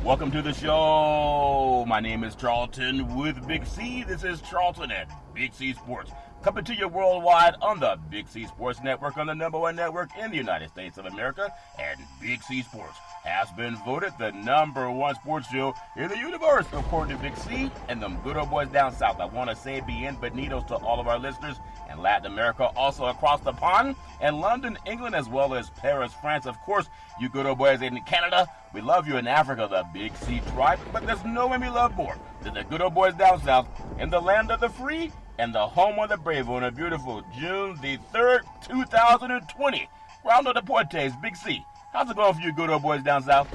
Welcome to the show. My name is Charlton with Big C. This is Charlton at Big C Sports. Coming to you worldwide on the Big C Sports Network, on the number one network in the United States of America. And Big C Sports has been voted the number one sports show in the universe, according to Big C and them good old boys down south. I want to say bienvenidos to all of our listeners in Latin America, also across the pond, and London, England, as well as Paris, France. Of course, you good old boys in Canada, we love you. In Africa, the Big C tribe, but there's no one we love more than the good old boys down south in the land of the free and the home of the brave on a beautiful June the 3rd, 2020. Round of the Portes, Big C. How's it going for you good old boys down south?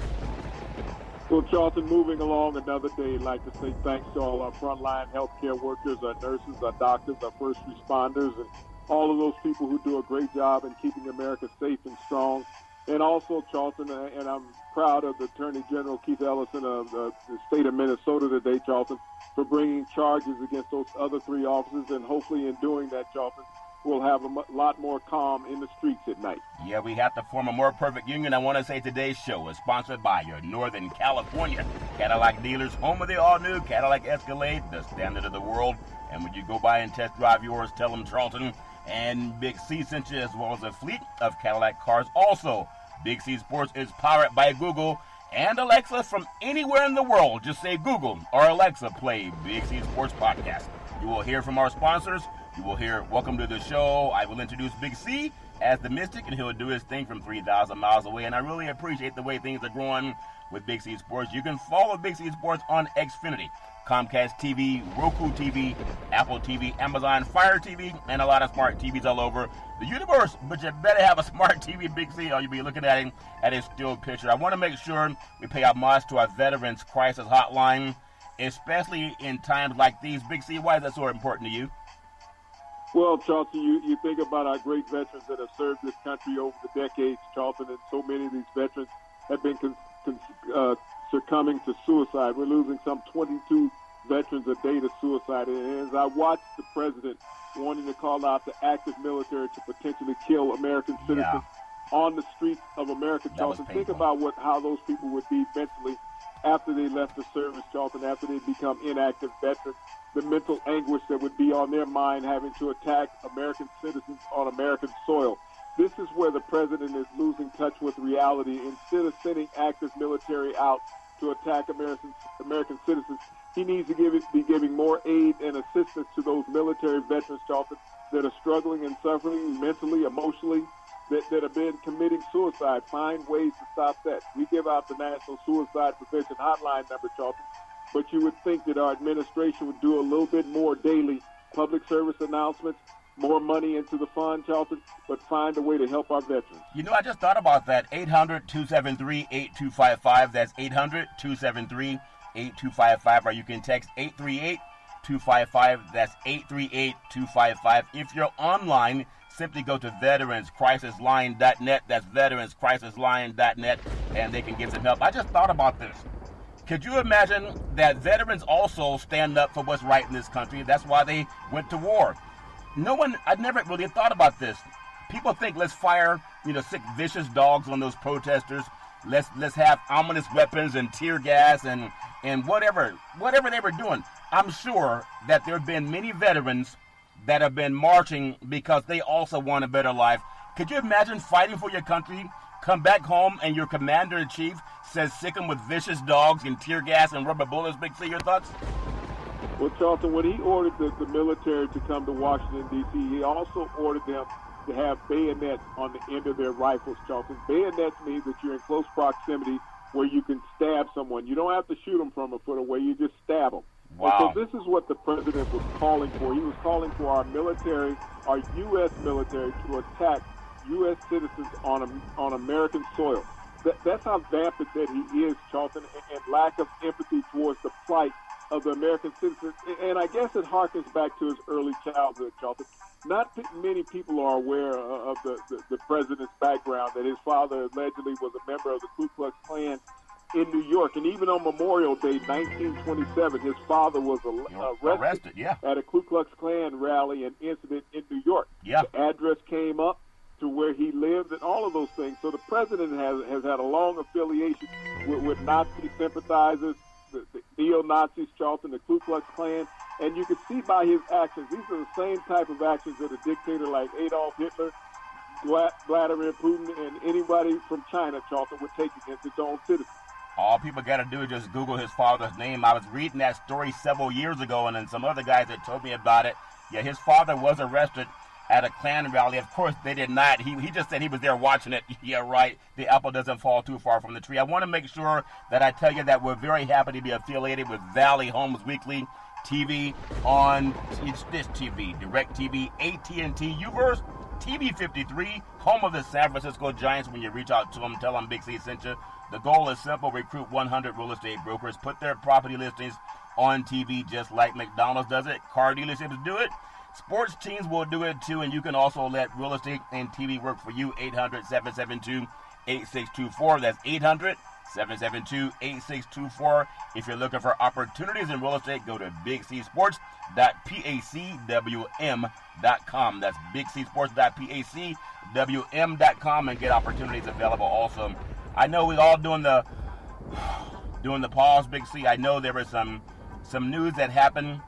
Well, Charlton, moving along another day, I'd like to say thanks to all our frontline healthcare workers, our nurses, our doctors, our first responders, and all of those people who do a great job in keeping America safe and strong. And also, Charlton, and I'm proud of the Attorney General Keith Ellison of the state of Minnesota today, Charlton, for bringing charges against those other three officers. And hopefully in doing that, Charlton, we'll have a lot more calm in the streets at night. Yeah, we have to form a more perfect union. I want to say today's show is sponsored by your Northern California Cadillac dealers, home of the all-new Cadillac Escalade, the standard of the world. And when you go by and test drive yours, tell them Charlton and Big C sent you, as well as a fleet of Cadillac cars. Also, Big C Sports is powered by Google and Alexa from anywhere in the world. Just say Google or Alexa, play Big C Sports Podcast. You will hear from our sponsors. You will hear welcome to the show. I will introduce Big C as the Mystic, and he'll do his thing from 3,000 miles away. And I really appreciate the way things are growing with Big C Sports. You can follow Big C Sports on Xfinity, Comcast TV, Roku TV, Apple TV, Amazon Fire TV, and a lot of smart TVs all over the universe. But you better have a smart TV, Big C, or you'll be looking at him at a still picture. I want to make sure we pay homage to our Veterans Crisis Hotline, especially in times like these. Big C, why is that so important to you? Well, Charlton, you think about our great veterans that have served this country over the decades, Charlton, and so many of these veterans have been succumbing to suicide. We're losing some 22 veterans a day to suicide. And as I watched the president wanting to call out the active military to potentially kill American citizens on the streets of America, Charlton, think about how those people would be mentally after they left the service, Charlton, after they become inactive veterans, the mental anguish that would be on their mind having to attack American citizens on American soil. This is where the president is losing touch with reality. Instead of sending active military out to attack American citizens, he needs to be giving more aid and assistance to those military veterans, Charlton, that are struggling and suffering mentally, emotionally, that have been committing suicide. Find ways to stop that. We give out the National Suicide Prevention Hotline number, Charlton, but you would think that our administration would do a little bit more daily public service announcements, more money into the fund, Charlton, but find a way to help our veterans. You know, I just thought about that. 800-273-8255. That's 800-273-8255. Or you can text 838-255. That's 838-255. If you're online, simply go to veteranscrisisline.net. That's veteranscrisisline.net, and they can get some help. I just thought about this. Could you imagine that veterans also stand up for what's right in this country? That's why they went to war. I'd never really thought about this. People think let's fire, sick, vicious dogs on those protesters. Let's have ominous weapons and tear gas and whatever they were doing. I'm sure that there have been many veterans that have been marching because they also want a better life. Could you imagine fighting for your country, come back home, and your commander-in-chief says sick them with vicious dogs and tear gas and rubber bullets? Big C, your thoughts? Well, Charlton, when he ordered the military to come to Washington, D.C., he also ordered them to have bayonets on the end of their rifles, Charlton. Bayonets means that you're in close proximity where you can stab someone. You don't have to shoot them from a foot away. You just stab them. Wow. And so this is what the president was calling for. He was calling for our military, our U.S. military, to attack U.S. citizens on American soil. That's how vapid that he is, Charlton, and lack of empathy towards the plight of the American citizens. And I guess it harkens back to his early childhood, Charlton. Not many people are aware of the president's background, that his father allegedly was a member of the Ku Klux Klan in New York. And even on Memorial Day, 1927, his father was arrested yeah, at a Ku Klux Klan rally and incident in New York. Yeah. The address came up. to where he lives and all of those things. So the president has had a long affiliation with Nazi sympathizers, the neo-Nazis, Charlton, the Ku Klux Klan, and you can see by his actions, these are the same type of actions that a dictator like Adolf Hitler, Vladimir Putin, and anybody from China, Charlton, would take against its own citizens. All people got to do is just Google his father's name. I was reading that story several years ago, and then some other guys that told me about it. Yeah, his father was arrested at a Klan rally. Of course, they did not. He just said he was there watching it. Yeah, right. The apple doesn't fall too far from the tree. I want to make sure that I tell you that we're very happy to be affiliated with Valley Homes Weekly TV on Dish TV, DirecTV, AT&T, Uverse, TV 53, home of the San Francisco Giants. When you reach out to them, tell them Big C sent you. The goal is simple: recruit 100 real estate brokers, put their property listings on TV just like McDonald's does it. Car dealerships do it. Sports teams will do it too, and you can also let real estate and TV work for you. 800-772-8624. That's 800-772-8624. If you're looking for opportunities in real estate, go to bigcsports.pacwm.com. That's bigcsports.pacwm.com and get opportunities available also. I know we're all doing the pause, Big C. I know there was some news that happened,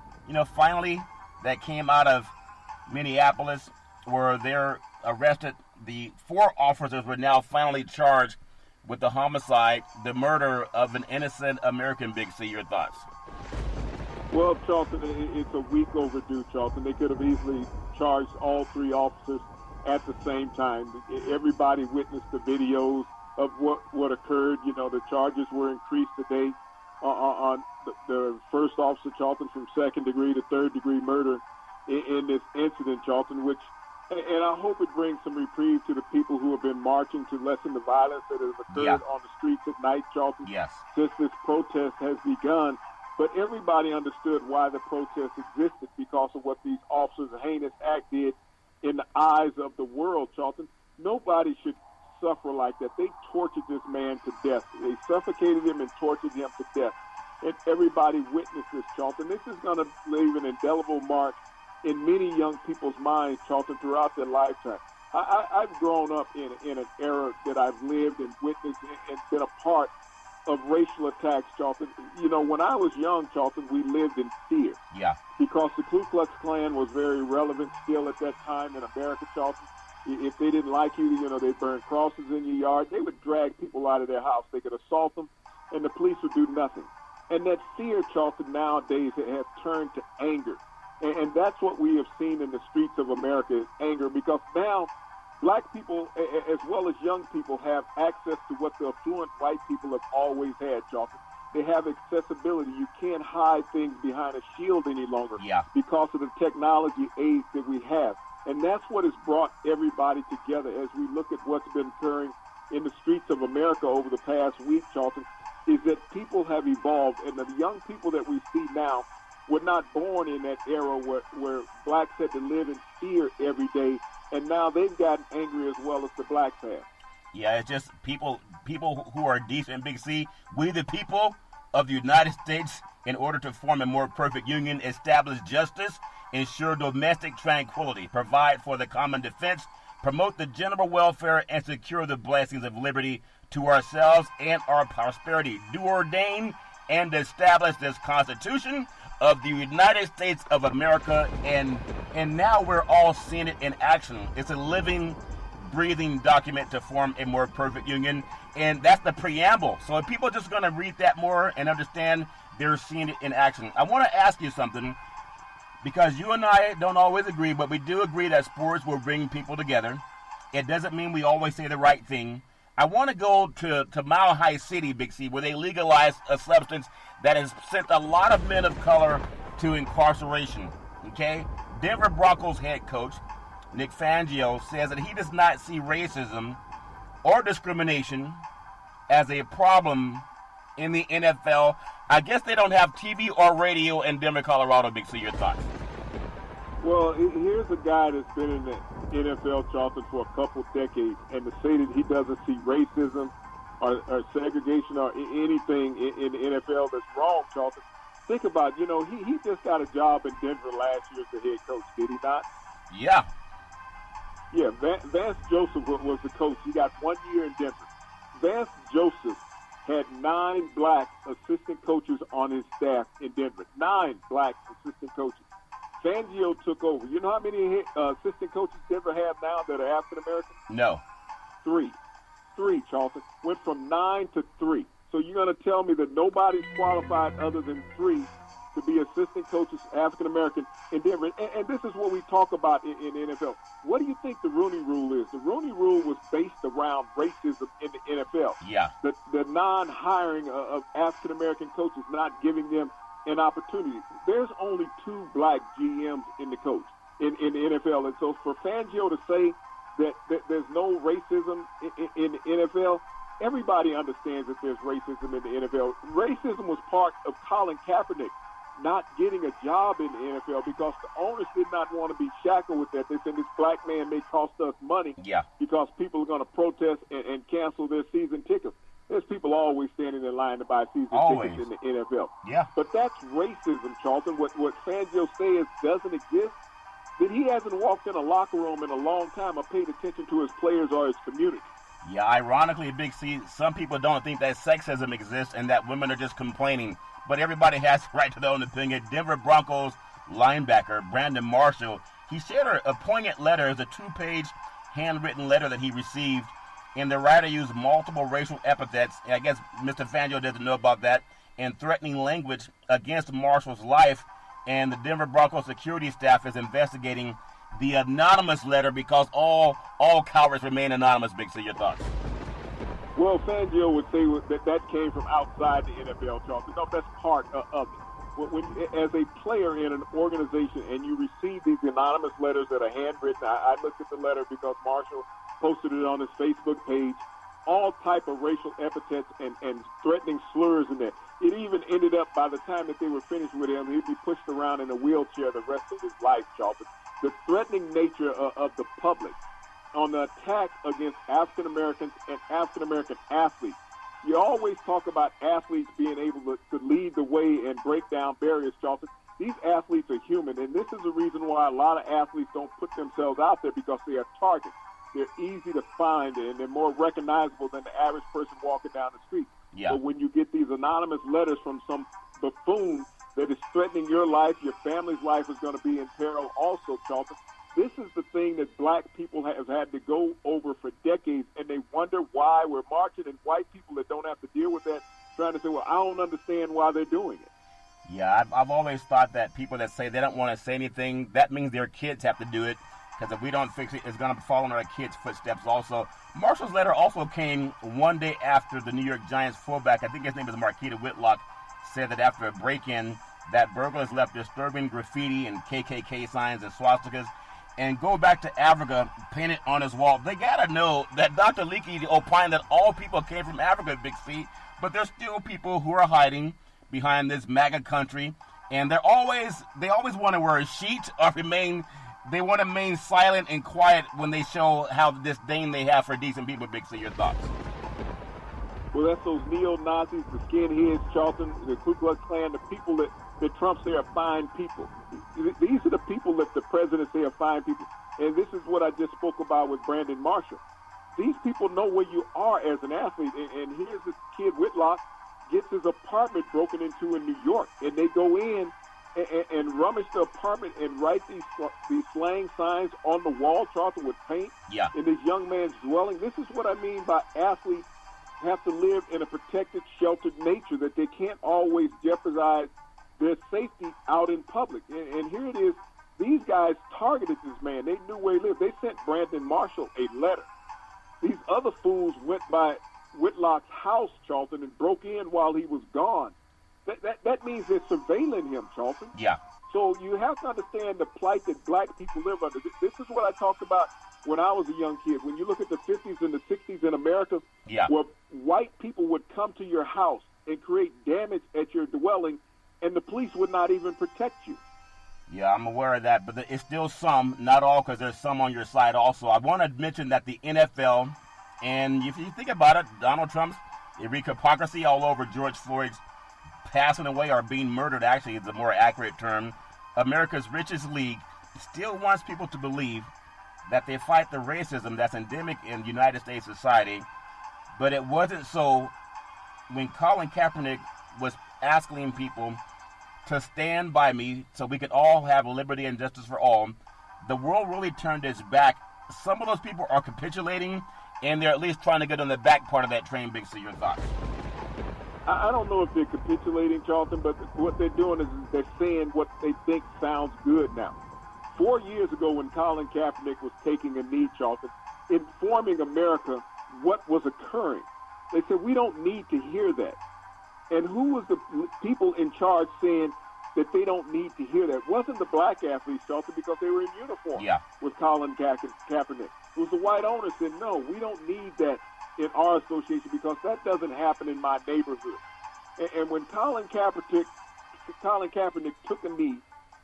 finally, that came out of Minneapolis where they're arrested. The 4 officers were now finally charged with the homicide, the murder of an innocent American. Big C, your thoughts? Well, Charlton, it's a week overdue, Charlton. They could have easily charged all 3 officers at the same time. Everybody witnessed the videos of what occurred. The charges were increased today on the first officer, Charlton, from 2nd degree to 3rd degree murder in this incident, Charlton, and I hope it brings some reprieve to the people who have been marching to lessen the violence that has occurred on the streets at night, Charlton, since this protest has begun. But everybody understood why the protest existed, because of what these officers' heinous act did in the eyes of the world, Charlton. Nobody should suffer like that. They tortured this man to death. They suffocated him and tortured him to death. And everybody witnessed this, Charlton. This is going to leave an indelible mark in many young people's minds, Charlton, throughout their lifetime. I've grown up in an era that I've lived and witnessed and been a part of racial attacks, Charlton. When I was young, Charlton, we lived in fear. Yeah. Because the Ku Klux Klan was very relevant still at that time in America, Charlton. If they didn't like you, they'd burn crosses in your yard. They would drag people out of their house. They could assault them, and the police would do nothing. And that fear, Charlton, nowadays has turned to anger. And that's what we have seen in the streets of America, is anger, because now black people, as well as young people, have access to what the affluent white people have always had, Charlton. They have accessibility. You can't hide things behind a shield any longer because of the technology age that we have. And that's what has brought everybody together as we look at what's been occurring in the streets of America over the past week, Charlton, is that people have evolved. And the young people that we see now were not born in that era where blacks had to live in fear every day. And now they've gotten angry as well as the blacks have. Yeah, it's just people who are decent, Big C. We the people of the United States, in order to form a more perfect union, establish justice, ensure domestic tranquility, provide for the common defense, promote the general welfare, and secure the blessings of liberty to ourselves and our prosperity. Do ordain and establish this Constitution of the United States of America, and now we're all seeing it in action. It's a living, breathing document to form a more perfect union, and that's the preamble. So if people are just going to read that more and understand, they're seeing it in action. I want to ask you something, because you and I don't always agree, but we do agree that sports will bring people together. It doesn't mean we always say the right thing. I want to go to Mile High City, Big C, where they legalized a substance that has sent a lot of men of color to incarceration. Okay? Denver Broncos head coach Nick Fangio says that he does not see racism or discrimination as a problem in the NFL. I guess they don't have TV or radio in Denver, Colorado. Big C, your thoughts? Well, here's a guy that's been in the NFL, Charlton, for a couple decades, and to say that he doesn't see racism or segregation or anything in the NFL that's wrong, Charlton. Think about, he just got a job in Denver last year as the head coach, did he not? Yeah. Yeah, Vance Joseph was the coach. He got 1 year in Denver. Vance Joseph had 9 black assistant coaches on his staff in Denver. 9 black assistant coaches. Fangio took over. You know how many assistant coaches Denver have now that are African American? No. 3, Charlton. Went from 9 to 3. So you're going to tell me that nobody's qualified other than 3 to be assistant coaches, African American in Denver. And this is what we talk about in the NFL. What do you think the Rooney Rule is? The Rooney Rule was based around racism in the NFL. Yeah. The non-hiring of African American coaches, not giving them an opportunity. There's only 2 black GMs in the in the NFL. And so for Fangio to say that there's no racism in the NFL, everybody understands that there's racism in the NFL. Racism was part of Colin Kaepernick not getting a job in the NFL because the owners did not want to be shackled with that. They said this black man may cost us money because people are going to protest and cancel their season tickets. There's people always standing in line to buy season tickets in the NFL. Yeah. But that's racism, Charlton. What Fangio says doesn't exist. That he hasn't walked in a locker room in a long time or paid attention to his players or his community. Yeah, ironically, Big C, some people don't think that sexism exists and that women are just complaining. But everybody has the right to their own opinion. Denver Broncos linebacker Brandon Marshall, he shared a poignant letter. It's a 2-page handwritten letter that he received, and the writer used multiple racial epithets. I guess Mr. Fangio doesn't know about that, and threatening language against Marshall's life. And the Denver Broncos security staff is investigating the anonymous letter because all cowards remain anonymous. Big C, your thoughts? Well, Fangio would say that came from outside the NFL, Charlton. No, that's part of it. When, as a player in an organization and you receive these anonymous letters that are handwritten, I looked at the letter because Marshall posted it on his Facebook page, all type of racial epithets and threatening slurs in there. It even ended up, by the time that they were finished with him, he'd be pushed around in a wheelchair the rest of his life, Charlton. The threatening nature of the public on the attack against African Americans and African American athletes. You always talk about athletes being able to lead the way and break down barriers, Charlton. These athletes are human, and this is the reason why a lot of athletes don't put themselves out there, because they are targets. They're easy to find, and they're more recognizable than the average person walking down the street. Yeah. But when you get these anonymous letters from some buffoon that is threatening your life, your family's life is going to be in peril also, Charlton. This is the thing that black people have had to go over for decades, and they wonder why we're marching, and white people that don't have to deal with that trying to say, well, I don't understand why they're doing it. Yeah, I've always thought that people that say they don't want to say anything, that means their kids have to do it, because if we don't fix it, it's going to fall in our kids' footsteps also. Marshall's letter also came one day after the New York Giants fullback, I think his name is Marquita Whitlock, said that after a break-in, that burglars left disturbing graffiti and KKK signs and swastikas and go back to Africa painted on his wall. They got to know that Dr. Leakey opined that all people came from Africa, Big C, but there's still people who are hiding behind this MAGA country, and they always want to wear a sheet or they want to remain silent and quiet when they show how disdain they have for decent people. Big C, your thoughts? Well, that's those neo-Nazis, the skinheads, Charlton, the Ku Klux Klan, the people that Trump say are fine people. These are the people that the president say are fine people. And this is what I just spoke about with Brandon Marshall. These people know where you are as an athlete. And here's this kid, Whitlock, gets his apartment broken into in New York. And they go in and rummage the apartment and write these slang signs on the wall, Charlton, with paint in this young man's dwelling. This is what I mean by athletes have to live in a protected, sheltered nature, that they can't always jeopardize their safety out in public. And here it is. These guys targeted this man. They knew where he lived. They sent Brandon Marshall a letter. These other fools went by Whitlock's house, Charlton, and broke in while he was gone. That means they're surveilling him, Charlton. Yeah. So you have to understand the plight that black people live under. This is what I talked about when I was a young kid. When you look at the 50s and the 60s in America, where white people would come to your house and create damage at your dwelling, and the police would not even protect you. Yeah, I'm aware of that, but it's still some, not all, because there's some on your side also. I want to mention that the NFL, and if you think about it, Donald Trump's hypocrisy all over George Floyd's passing away or being murdered, actually, is a more accurate term. America's richest league still wants people to believe that they fight the racism that's endemic in United States society, but it wasn't so when Colin Kaepernick was asking people to stand by me so we could all have liberty and justice for all. The world really turned its back. Some of those people are capitulating, and they're at least trying to get on the back part of that train. Big C, your thoughts? I don't know if they're capitulating, Charlton, but what they're doing is they're saying what they think sounds good now. 4 years ago when Colin Kaepernick was taking a knee, Charlton, informing America what was occurring, they said, we don't need to hear that. And who was the people in charge saying that they don't need to hear that? It wasn't the black athletes, Charlton, because they were in uniform with Colin Kaepernick. It was the white owners said, no, we don't need that in our association because that doesn't happen in my neighborhood. And when Colin Kaepernick took a knee,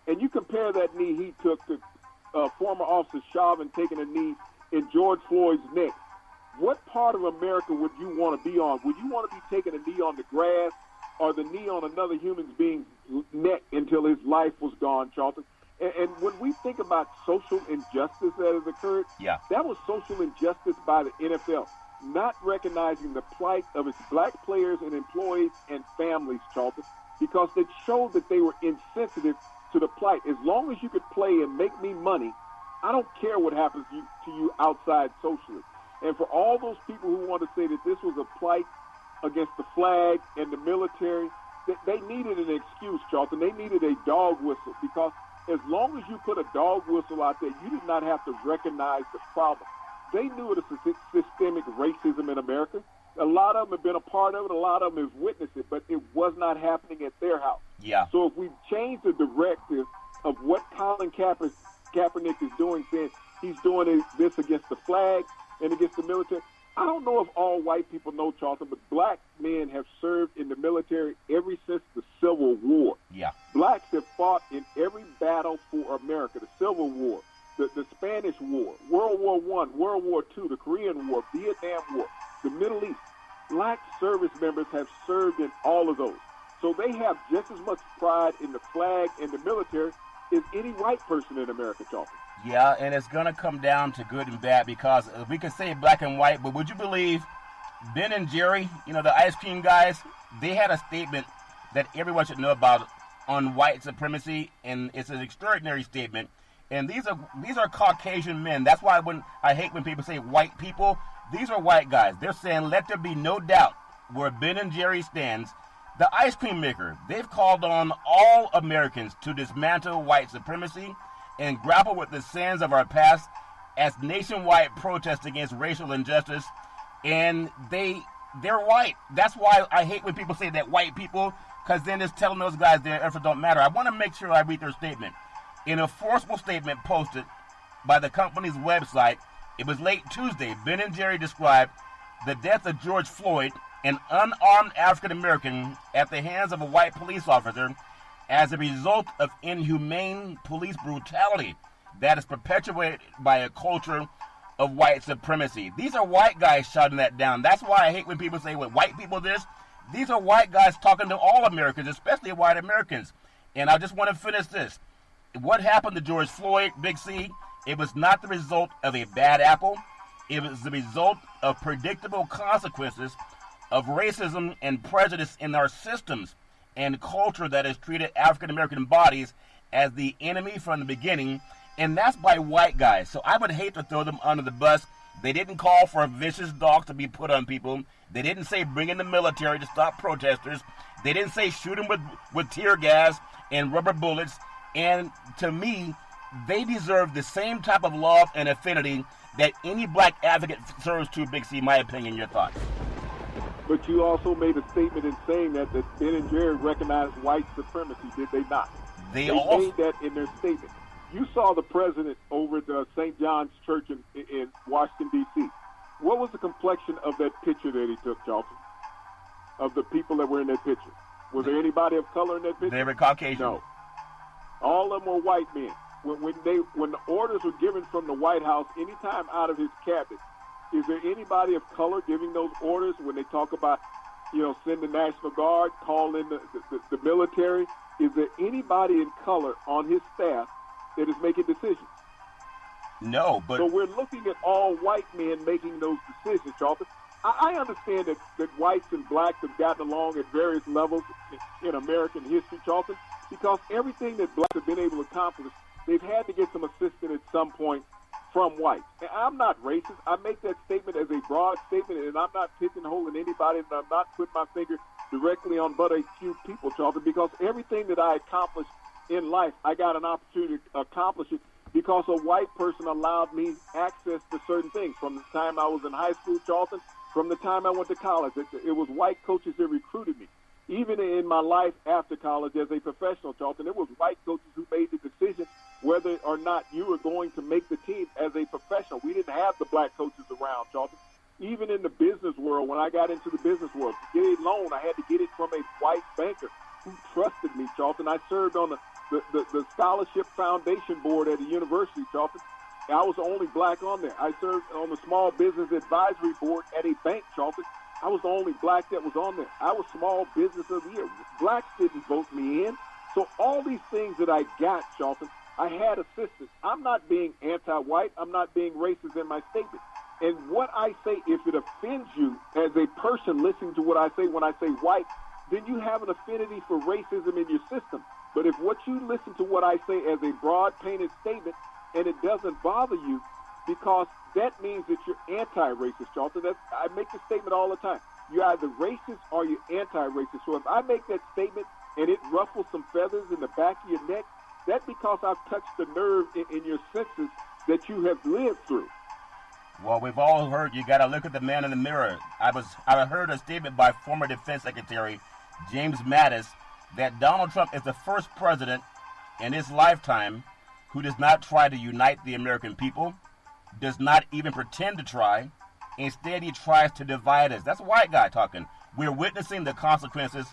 and you compare that knee he took to former Officer Chauvin taking a knee in George Floyd's neck, what part of America would you want to be on? Would you want to be taking a knee on the grass or the knee on another human being's neck until his life was gone, Charlton? And when we think about social injustice that has occurred, that was social injustice by the NFL, not recognizing the plight of its black players and employees and families, Charlton, because they showed that they were insensitive to the plight. As long as you could play and make me money, I don't care what happens to you outside socially. And for all those people who want to say that this was a plight against the flag and the military, they needed an excuse, Charlton. They needed a dog whistle because as long as you put a dog whistle out there, you did not have to recognize the problem. They knew it was systemic racism in America. A lot of them have been a part of it. A lot of them have witnessed it, but it was not happening at their house. So if we change the directive of what Colin Kaepernick is doing, saying he's doing this against the flag and against the military, I don't know if all white people know, Charlton, but black men have served in the military ever since the Civil War. Blacks have fought in every battle for America, the Civil War, the Spanish War, World War I, World War II, the Korean War, Vietnam War, the Middle East. Black service members have served in all of those. So they have just as much pride in the flag and the military as any white person in America, Charlton. Yeah, and it's going to come down to good and bad because we can say black and white, but would you believe Ben and Jerry, the ice cream guys, they had a statement that everyone should know about on white supremacy, and it's an extraordinary statement. And these are Caucasian men. That's why I hate when people say white people. These are white guys. They're saying, let there be no doubt where Ben and Jerry stands. The ice cream maker, they've called on all Americans to dismantle white supremacy and grapple with the sins of our past as nationwide protests against racial injustice. And they're white. That's why I hate when people say that white people, because then it's telling those guys their efforts don't matter. I want to make sure I read their statement. In a forceful statement posted by the company's website, it was late Tuesday, Ben and Jerry described the death of George Floyd, an unarmed African-American, at the hands of a white police officer as a result of inhumane police brutality that is perpetuated by a culture of white supremacy. These are white guys shouting that down. That's why I hate when people say, well, white people this. These are white guys talking to all Americans, especially white Americans. And I just want to finish this. What happened to George Floyd, Big C, it was not the result of a bad apple. It was the result of predictable consequences of racism and prejudice in our systems and culture that has treated African-American bodies as the enemy from the beginning, and that's by white guys. So I would hate to throw them under the bus. They didn't call for vicious dogs to be put on people. They didn't say bring in the military to stop protesters. They didn't say shoot them with tear gas and rubber bullets. And to me, they deserve the same type of love and affinity that any black advocate serves to, Big C, in my opinion. Your thoughts? But you also made a statement in saying that Ben and Jerry recognized white supremacy, did they not? They made that in their statement. You saw the president over at St. John's Church in Washington, D.C. What was the complexion of that picture that he took, Charlton, of the people that were in that picture? Was there anybody of color in that picture? They were Caucasian. No. All of them were white men. When the orders were given from the White House, anytime out of his cabinet, is there anybody of color giving those orders when they talk about, send the National Guard, call in the military? Is there anybody in color on his staff that is making decisions? No, but so we're looking at all white men making those decisions, Charlton. I understand that whites and blacks have gotten along at various levels in American history, Charlton, because everything that blacks have been able to accomplish, they've had to get some assistance at some point from whites. And I'm not racist. I make that statement as a broad statement, and I'm not pigeonholing anybody, and I'm not putting my finger directly on but a few people, Charlton, because everything that I accomplished in life, I got an opportunity to accomplish it because a white person allowed me access to certain things. From the time I was in high school, Charlton, from the time I went to college, it was white coaches that recruited me. Even in my life after college as a professional, Charlton, it was white coaches who made the decision whether or not you were going to make the team as a professional. We didn't have the black coaches around, Charlton. Even in the business world, when I got into the business world, to get a loan, I had to get it from a white banker who trusted me, Charlton. I served on the Scholarship Foundation Board at a university, Charlton. I was the only black on there. I served on the Small Business Advisory Board at a bank, Charlton. I was the only black that was on there. I was Small Business of the Year. Blacks didn't vote me in. So all these things that I got, Charlton, I had assistance. I'm not being anti-white. I'm not being racist in my statement. And what I say, if it offends you as a person listening to what I say when I say white, then you have an affinity for racism in your system. But if what you listen to what I say as a broad painted statement and it doesn't bother you, because that means that you're anti-racist, Charlton. I make this statement all the time. You're either racist or you're anti-racist. So if I make that statement and it ruffles some feathers in the back of your neck, that's because I've touched the nerve in your senses that you have lived through. Well, we've all heard you got to look at the man in the mirror. I heard a statement by former Defense Secretary James Mattis that Donald Trump is the first president in his lifetime who does not try to unite the American people, does not even pretend to try. Instead, he tries to divide us. That's a white guy talking. We're witnessing the consequences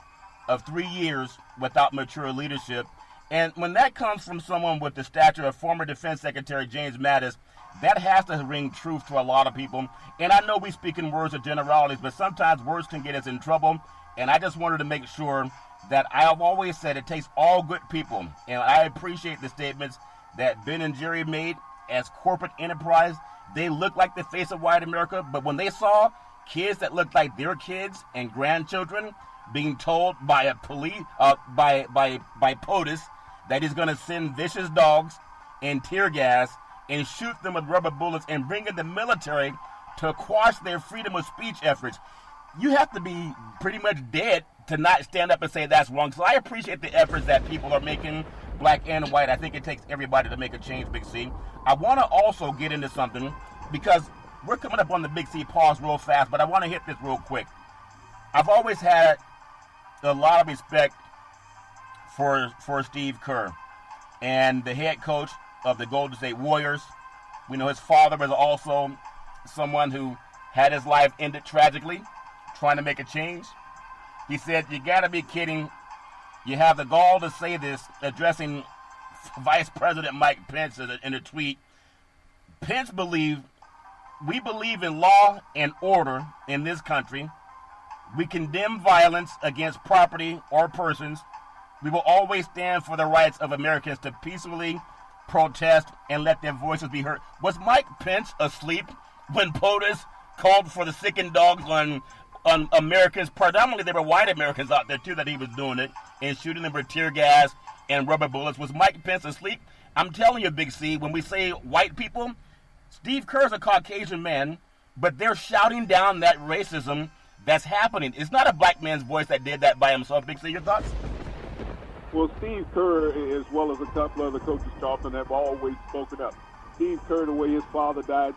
of 3 years without mature leadership. And when that comes from someone with the stature of former Defense Secretary James Mattis, that has to ring truth to a lot of people. And I know we speak in words of generalities, but sometimes words can get us in trouble. And I just wanted to make sure that I have always said it takes all good people. And I appreciate the statements that Ben and Jerry made as corporate enterprise. They look like the face of white America, but when they saw kids that looked like their kids and grandchildren being told by a police, by POTUS that he's going to send vicious dogs and tear gas and shoot them with rubber bullets and bring in the military to quash their freedom of speech efforts, you have to be pretty much dead to not stand up and say that's wrong. So I appreciate the efforts that people are making, black and white. I think it takes everybody to make a change, Big C. I want to also get into something because we're coming up on the Big C pause real fast, but I want to hit this real quick. I've always had a lot of respect for Steve Kerr and the head coach of the Golden State Warriors. We know his father was also someone who had his life ended tragically, trying to make a change. He said, "You got to be kidding. You have the gall to say this," addressing Vice President Mike Pence in a tweet. Pence we believe in law and order in this country. We condemn violence against property or persons. We will always stand for the rights of Americans to peacefully protest and let their voices be heard. Was Mike Pence asleep when POTUS called for the sickened dogs on Americans? Predominantly, they were white Americans out there, too, that he was doing it and shooting them with tear gas and rubber bullets. Was Mike Pence asleep? I'm telling you, Big C, when we say white people, Steve Kerr's a Caucasian man, but they're shouting down that racism that's happening. It's not a black man's voice that did that by himself. Big C, your thoughts? Well, Steve Kerr, as well as a couple other coaches, Charlton, have always spoken up. Steve Kerr, the way his father died,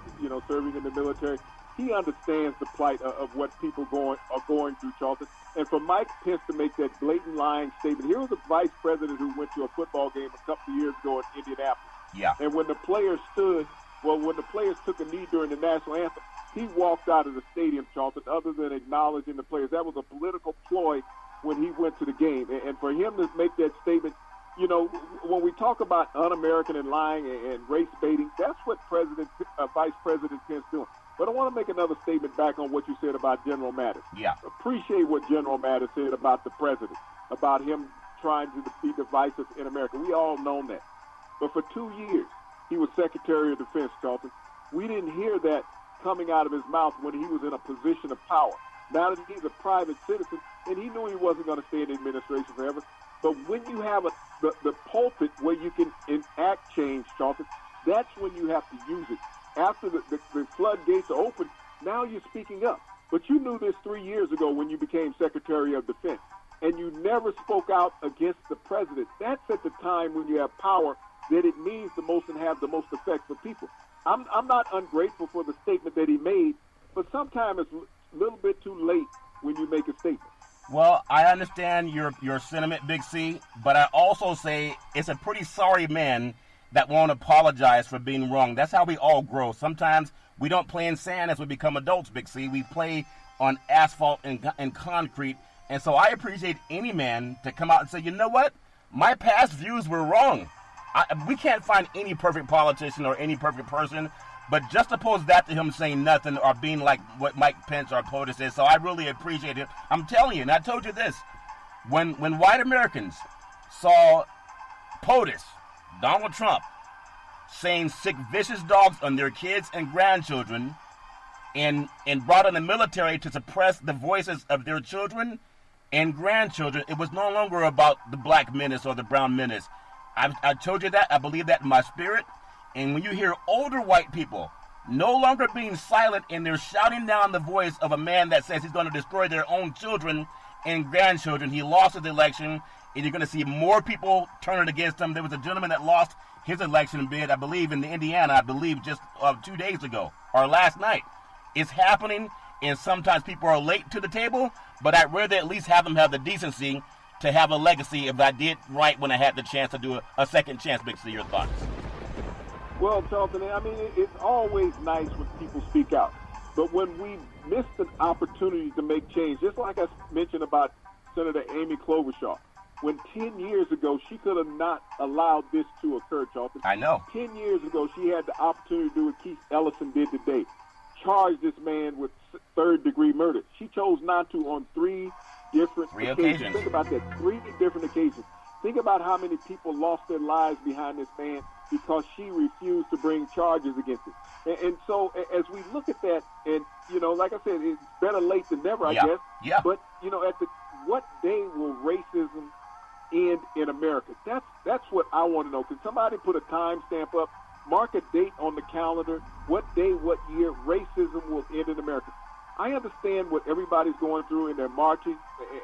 serving in the military, he understands the plight of what people are going through, Charlton. And for Mike Pence to make that blatant lying statement, here was a vice president who went to a football game a couple of years ago in Indianapolis. Yeah. And when the players took a knee during the national anthem, he walked out of the stadium, Charlton, other than acknowledging the players. That was a political ploy when he went to the game. And for him to make that statement, when we talk about un-American and lying and race baiting, that's what Vice President Pence doing. But I want to make another statement back on what you said about General Mattis. Yeah. Appreciate what General Mattis said about the president, about him trying to be divisive in America. We all know that. But for 2 years, he was Secretary of Defense, Charlton. We didn't hear that coming out of his mouth when he was in a position of power. Now that he's a private citizen, and he knew he wasn't going to stay in the administration forever, but when you have the pulpit where you can enact change, Charlton, that's when you have to use it. After the floodgates are open, now you're speaking up. But you knew this 3 years ago when you became Secretary of Defense, and you never spoke out against the president. That's at the time when you have power that it means the most and have the most effect for people. I'm not ungrateful for the statement that he made, but sometimes it's a little bit too late when you make a statement. Well, I understand your sentiment, Big C, but I also say it's a pretty sorry man that won't apologize for being wrong. That's how we all grow. Sometimes we don't play in sand as we become adults, Big C. We play on asphalt and concrete. And so I appreciate any man to come out and say, you know what? My past views were wrong. We can't find any perfect politician or any perfect person, but just oppose that to him saying nothing or being like what Mike Pence or POTUS is. So I really appreciate it. I'm telling you, and I told you this, when white Americans saw POTUS, Donald Trump, saying sick, vicious dogs on their kids and grandchildren and brought in the military to suppress the voices of their children and grandchildren, it was no longer about the black menace or the brown menace. I told you that. I believe that in my spirit. And when you hear older white people no longer being silent and they're shouting down the voice of a man that says he's going to destroy their own children and grandchildren, he lost his election, and you're going to see more people turning against him. There was a gentleman that lost his election bid, I believe, in Indiana, just 2 days ago or last night. It's happening, and sometimes people are late to the table, but I'd rather at least have them have the decency to have a legacy if I did right when I had the chance to do a second chance. Big C, your thoughts? Well, Charlton, I mean, it's always nice when people speak out. But when we miss an opportunity to make change, just like I mentioned about Senator Amy Klobuchar, when 10 years ago she could have not allowed this to occur, Charlton. I know. 10 years ago she had the opportunity to do what Keith Ellison did today, charge this man with third-degree murder. She chose not to on three different occasions. Think about that, 3 different occasions. Think about how many people lost their lives behind this man because she refused to bring charges against him. And so as we look at that, and, like I said, it's better late than never, I guess. Yeah. But, what day will racism end in America? That's what I want to know. Can somebody put a time stamp up, mark a date on the calendar, what day, what year racism will end in America? I understand what everybody's going through in their marching,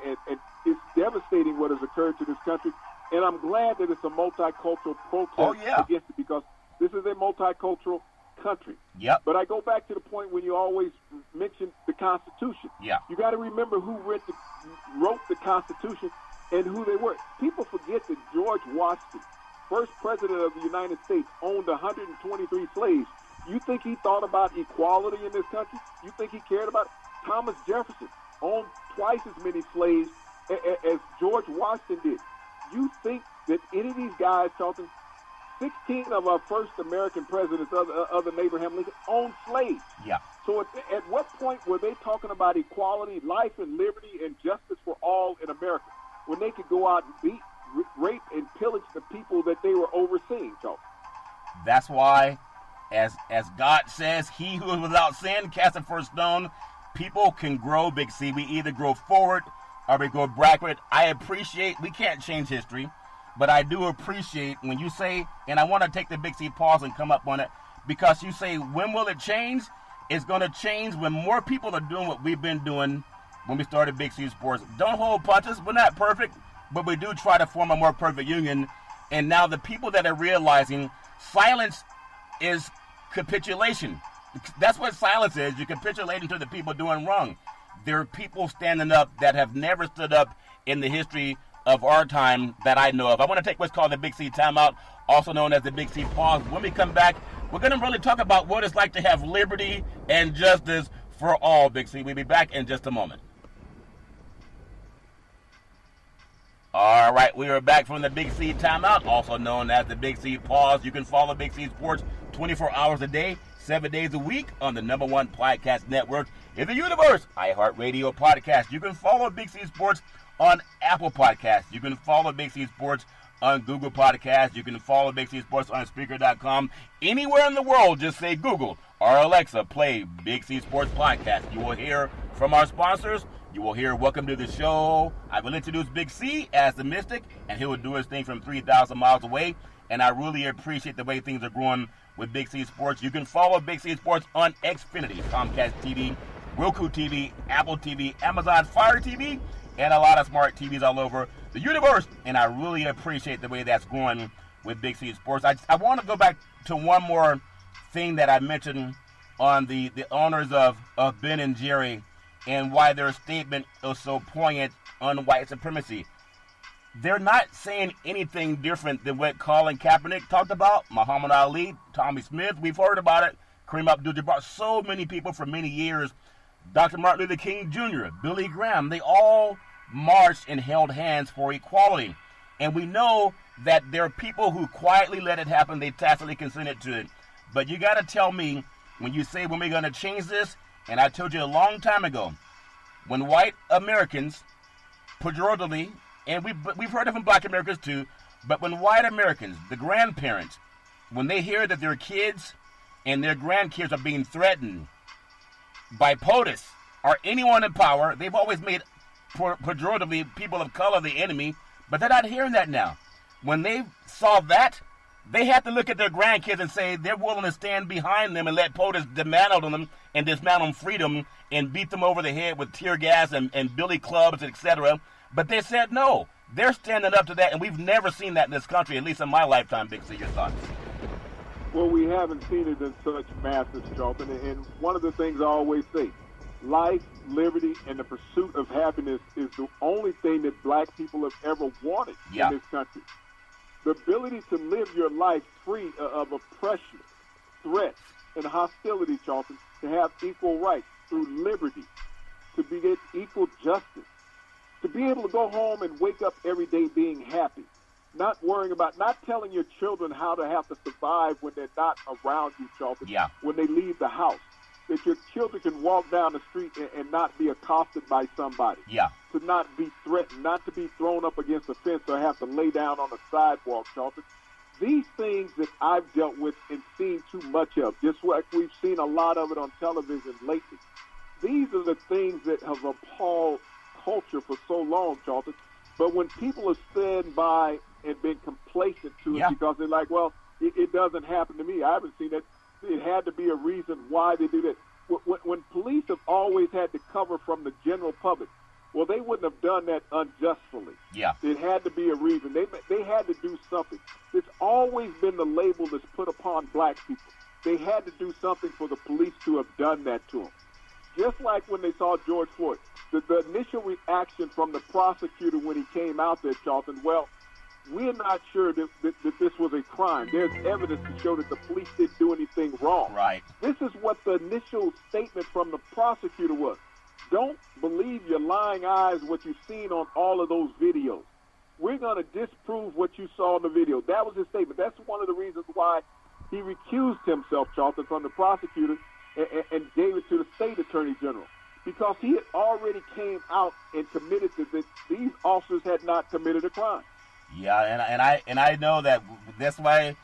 and it's devastating what has occurred to this country. And I'm glad that it's a multicultural protest against it, because this is a multicultural country. Yep. But I go back to the point when you always mention the Constitution. Yeah. You got to remember who wrote the Constitution and who they were. People forget that George Washington, first president of the United States, owned 123 slaves. You think he thought about equality in this country? You think he cared about it? Thomas Jefferson owned twice as many slaves as George Washington did. You think that any of these guys, Charlton, 16 of our first American presidents, other than Abraham Lincoln, owned slaves. Yeah. So at what point were they talking about equality, life and liberty and justice for all in America, when they could go out and beat, rape, and pillage the people that they were overseeing, Charlton? That's why, as God says, he who is without sin cast the first stone. People can grow, Big C. We either grow forward or we go backward. I appreciate, we can't change history, but I do appreciate when you say, and I want to take the Big C pause and come up on it, because you say, when will it change? It's going to change when more people are doing what we've been doing when we started Big C Sports. Don't hold punches. We're not perfect, but we do try to form a more perfect union. And now the people that are realizing silence is capitulation. That's what silence is. You're capitulating to the people doing wrong. There are people standing up that have never stood up in the history of our time that I know of. I want to take what's called the Big C timeout, also known as the Big C pause. When we come back, we're going to really talk about what it's like to have liberty and justice for all, Big C. We'll be back in just a moment. All right, we are back from the Big C timeout, also known as the Big C pause. You can follow Big C Sports 24 hours a day, 7 days a week on the #1 podcast network in the universe, iHeartRadio Podcast. You can follow Big C Sports on Apple Podcasts. You can follow Big C Sports on Google Podcasts. You can follow Big C Sports on Spreaker.com. Anywhere in the world, just say Google or Alexa, play Big C Sports Podcast. You will hear from our sponsors. You will hear Welcome to the Show. I will introduce Big C as the Mystic, and he will do his thing from 3,000 miles away. And I really appreciate the way things are growing with Big C Sports. You can follow Big C Sports on Xfinity, Comcast TV, Roku TV, Apple TV, Amazon Fire TV, and a lot of smart TVs all over the universe. And I really appreciate the way that's going with Big C Sports. I want to go back to one more thing that I mentioned on the owners of Ben and Jerry and why their statement is so poignant on white supremacy. They're not saying anything different than what Colin Kaepernick talked about, Muhammad Ali, Tommy Smith. We've heard about it. Kareem Abdul-Jabbar. So many people for many years. Dr. Martin Luther King Jr., Billy Graham. They all marched and held hands for equality. And we know that there are people who quietly let it happen. They tacitly consented to it. But you got to tell me, when you say, when we're going to change this, and I told you a long time ago, when white Americans, pejoratively, and we've heard it from black Americans too, but when white Americans, the grandparents, when they hear that their kids and their grandkids are being threatened by POTUS or anyone in power, they've always made pejoratively people of color the enemy, but they're not hearing that now. When they saw that, they have to look at their grandkids and say they're willing to stand behind them and let POTUS dismantle them and dismantle freedom and beat them over the head with tear gas and billy clubs, etc. But they said no. They're standing up to that, and we've never seen that in this country, at least in my lifetime, Big C. Your thoughts? Well, we haven't seen it in such masses, Charlton. And one of the things I always say, life, liberty, and the pursuit of happiness is the only thing that black people have ever wanted in this country. The ability to live your life free of oppression, threats, and hostility, Charlton, to have equal rights through liberty, to get equal justice, to be able to go home and wake up every day being happy, not worrying about, not telling your children how to have to survive when they're not around you, Charlton, when they leave the house. That your children can walk down the street and not be accosted by somebody. To not be threatened, not to be thrown up against a fence or have to lay down on the sidewalk, Charlton. These things that I've dealt with and seen too much of, just like we've seen a lot of it on television lately. These are the things that have appalled culture for so long, Charlton. But when people are standing by and been complacent to it because they're like, well, it doesn't happen to me. I haven't seen it. It had to be a reason why they do that. When police have always had to cover from the general public, well, they wouldn't have done that unjustly. It had to be a reason. They had to do something. It's always been the label that's put upon black people. They had to do something for the police to have done that to them. Just like when they saw George Floyd. The initial reaction from the prosecutor when he came out there, Charlton, well, we're not sure that this was a crime. There's evidence to show that the police didn't do anything wrong. This is what the initial statement from the prosecutor was. Don't believe your lying eyes what you've seen on all of those videos. We're going to disprove what you saw in the video. That was his statement. That's one of the reasons why he recused himself, Charlton, from the prosecutor and gave it to the state attorney general. Because he had already came out and committed that these officers had not committed a crime. And I know that that's why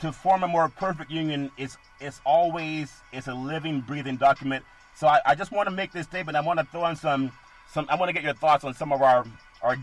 to form a more perfect union it's a living, breathing document. So I just want to make this statement. I want to throw in some I want to get your thoughts on some of our